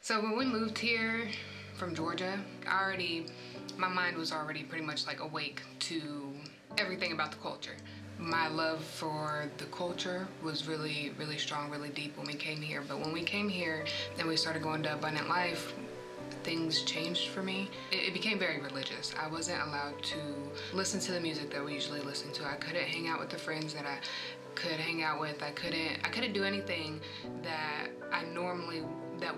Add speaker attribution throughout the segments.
Speaker 1: So when we moved here from Georgia, my mind was already pretty much like awake to everything about the culture. My love for the culture was really, really strong, really deep when we came here. But when we came here and we started going to Abundant Life, things changed for me. It became very religious. I wasn't allowed to listen to the music that we usually listen to. I couldn't hang out with the friends that I could hang out with. I couldn't do anything that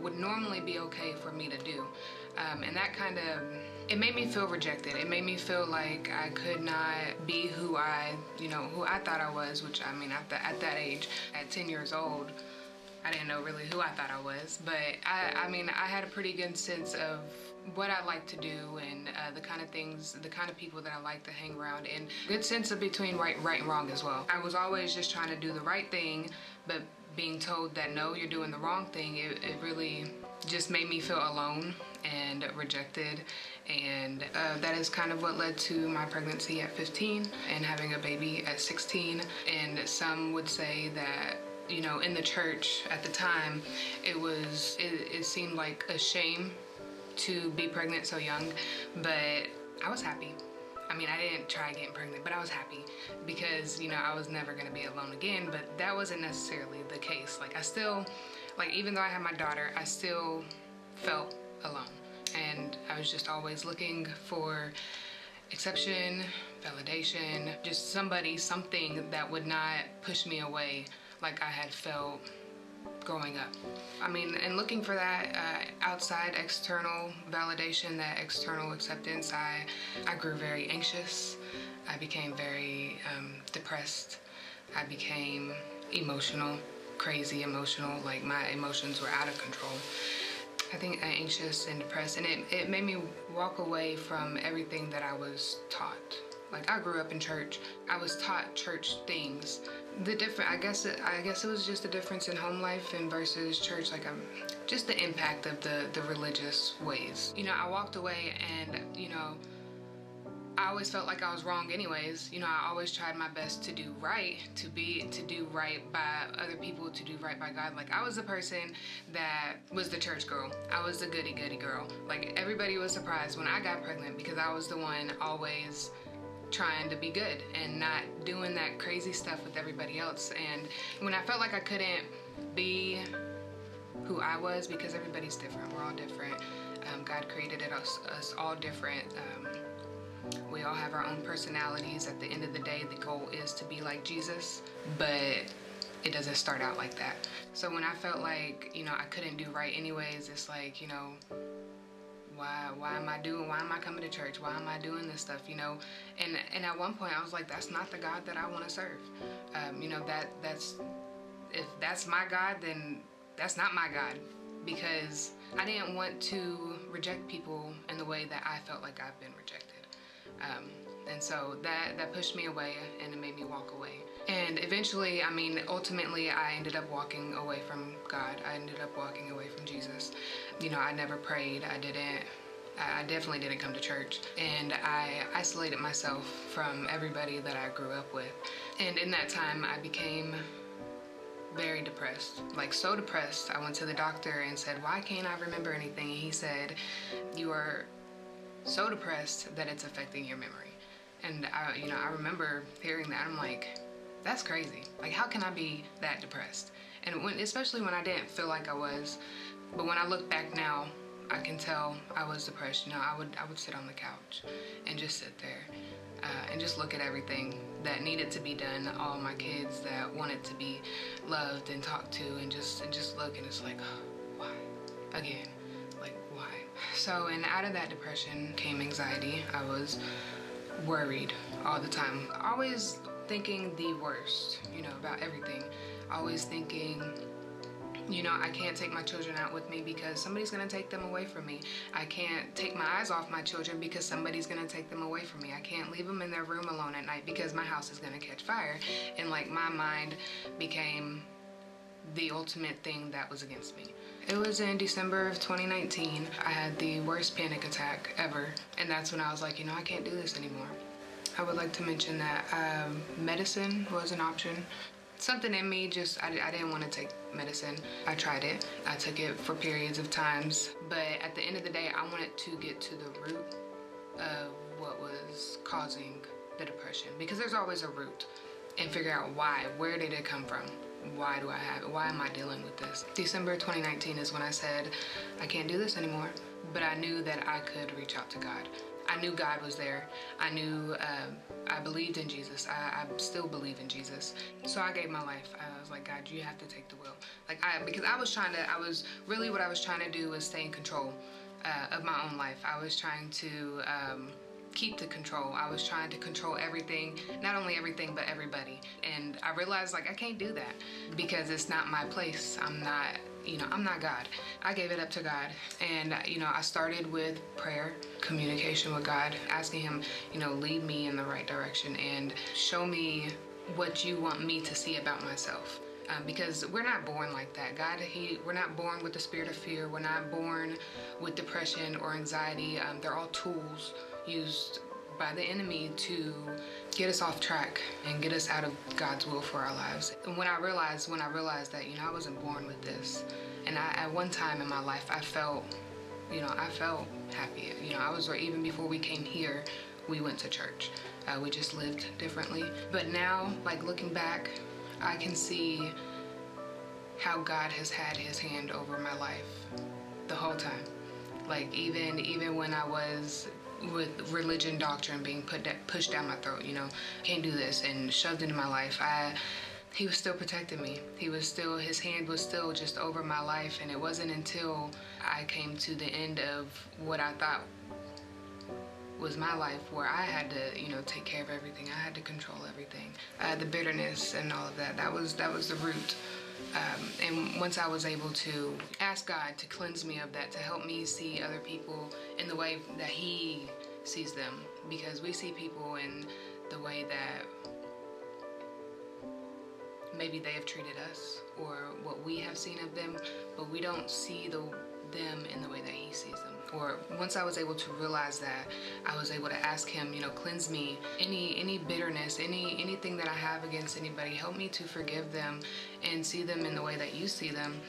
Speaker 1: would normally be okay for me to do. And that it made me feel rejected. It made me feel like I could not be who I thought I was, which I mean, at that age, at 10 years old, I didn't know really who I thought I was, but I had a pretty good sense of what I like to do and the kind of people that I like to hang around, and good sense of between right and wrong as well. I was always just trying to do the right thing, but being told that no, you're doing the wrong thing, it really just made me feel alone and rejected, and that is kind of what led to my pregnancy at 15 and having a baby at 16. And some would say that, you know, in the church at the time, it seemed like a shame to be pregnant so young, but I was happy. I mean, I didn't try getting pregnant, but I was happy because, you know, I was never gonna be alone again. But that wasn't necessarily the case. Like, I still, like, even though I had my daughter, I still felt alone. And I was just always looking for acceptance, validation, just something that would not push me away like I had felt growing up. I mean, and looking for that outside external validation, that external acceptance, I grew very anxious. I became very depressed. I became emotional, crazy emotional, like my emotions were out of control. I think anxious and depressed, and it made me walk away from everything that I was taught. Like, I grew up in church. I was taught church things. I guess it was just a difference in home life and versus church. Like, just the impact of the religious ways. You know, I walked away, and, you know, I always felt like I was wrong anyways. You know, I always tried my best to do right, to do right by other people, to do right by God. Like, I was the person that was the church girl. I was the goody girl. Like, everybody was surprised when I got pregnant because I was the one always trying to be good and not doing that crazy stuff with everybody else. And when I felt like I couldn't be who I was, because everybody's different, we're all different. God created us all different. We all have our own personalities. At the end of the day, the goal is to be like Jesus, but it doesn't start out like that. So when I felt like, you know, I couldn't do right anyways, it's like, you know, why am I coming to church? Why am I doing this stuff, you know? And at one point I was like, that's not the God that I want to serve. You know, if that's my God, then that's not my God, because I didn't want to reject people in the way that I felt like I've been rejected. And so that pushed me away, and it made me walk away. And eventually, I mean, ultimately, I ended up walking away from God. I ended up walking away from Jesus. You know, I never prayed. I definitely didn't come to church. And I isolated myself from everybody that I grew up with. And in that time, I became very depressed. Like, so depressed, I went to the doctor and said, why can't I remember anything? And he said, you are so depressed that it's affecting your memory. And I remember hearing that. I'm like, that's crazy. Like, how can I be that depressed? And especially when I didn't feel like I was. But when I look back now, I can tell I was depressed. You know, I would sit on the couch and just sit there and just look at everything that needed to be done. All my kids that wanted to be loved and talked to, and just look, and it's like, oh, why again? Like, why? So, and out of that depression came anxiety. I was worried all the time, always thinking the worst, you know, about everything. Always thinking, you know, I can't take my children out with me because somebody's gonna take them away from me. I can't take my eyes off my children because somebody's gonna take them away from me. I can't leave them in their room alone at night because my house is gonna catch fire. And like, my mind became the ultimate thing that was against me. It was in December of 2019. I had the worst panic attack ever. And that's when I was like, you know, I can't do this anymore. I would like to mention that medicine was an option. something in me just, I didn't want to take medicine. I tried it. I took it for periods of times. But at the end of the day, I wanted to get to the root of what was causing the depression, because there's always a root, and figure out why. Where did it come from? Why do I have it? Why am I dealing with this? December 2019 is when I said, I can't do this anymore. But I knew that I could reach out to God. I knew God was there. I knew I believed in Jesus. I still believe in Jesus. So I gave my life. I was like, God, you have to take the wheel. Because what I was trying to do was stay in control of my own life. I was trying to keep the control. I was trying to control everything, not only everything, but everybody. And I realized I can't do that, because it's not my place. I'm not God. I gave it up to God. And, I started with prayer, communication with God, asking him, lead me in the right direction and show me what you want me to see about myself. Because we're not born like that. We're not born with the spirit of fear. We're not born with depression or anxiety. They're all tools used by the enemy to get us off track and get us out of God's will for our lives. And when I realized that, I wasn't born with this. And at one time in my life, I felt happy. Even before we came here, we went to church. We just lived differently. But now, looking back, I can see how God has had his hand over my life the whole time. Even when I was with religion doctrine being pushed down my throat, can't do this, and shoved into my life, he was still protecting me. His hand was still just over my life. And it wasn't until I came to the end of what I thought was my life, where I had to, take care of everything. I had to control everything. The bitterness and all of that, that was the root. And once I was able to ask God to cleanse me of that, to help me see other people in the way that he sees them, because we see people in the way that maybe they have treated us, or what we have seen of them, but we don't see them in the way that he sees them. Or once I was able to realize that, I was able to ask him, cleanse me, any bitterness, anything that I have against anybody, help me to forgive them and see them in the way that you see them.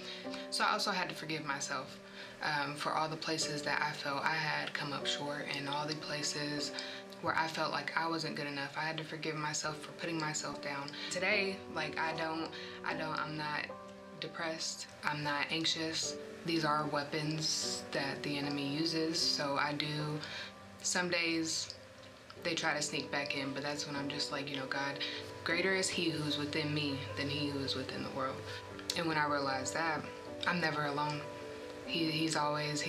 Speaker 1: So I also had to forgive myself for all the places that I felt I had come up short, and all the places where I felt like I wasn't good enough. I had to forgive myself for putting myself down. Today, I'm not depressed. I'm not anxious. These are weapons that the enemy uses. So some days they try to sneak back in, but that's when I'm just God, greater is he who's within me than he who is within the world. And when I realized that, I'm never alone. He's always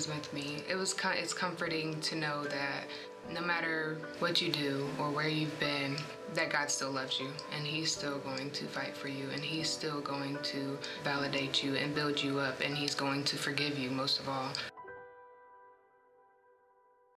Speaker 1: with me. It's comforting to know that no matter what you do or where you've been, that God still loves you, and he's still going to fight for you, and he's still going to validate you and build you up, and he's going to forgive you most of all.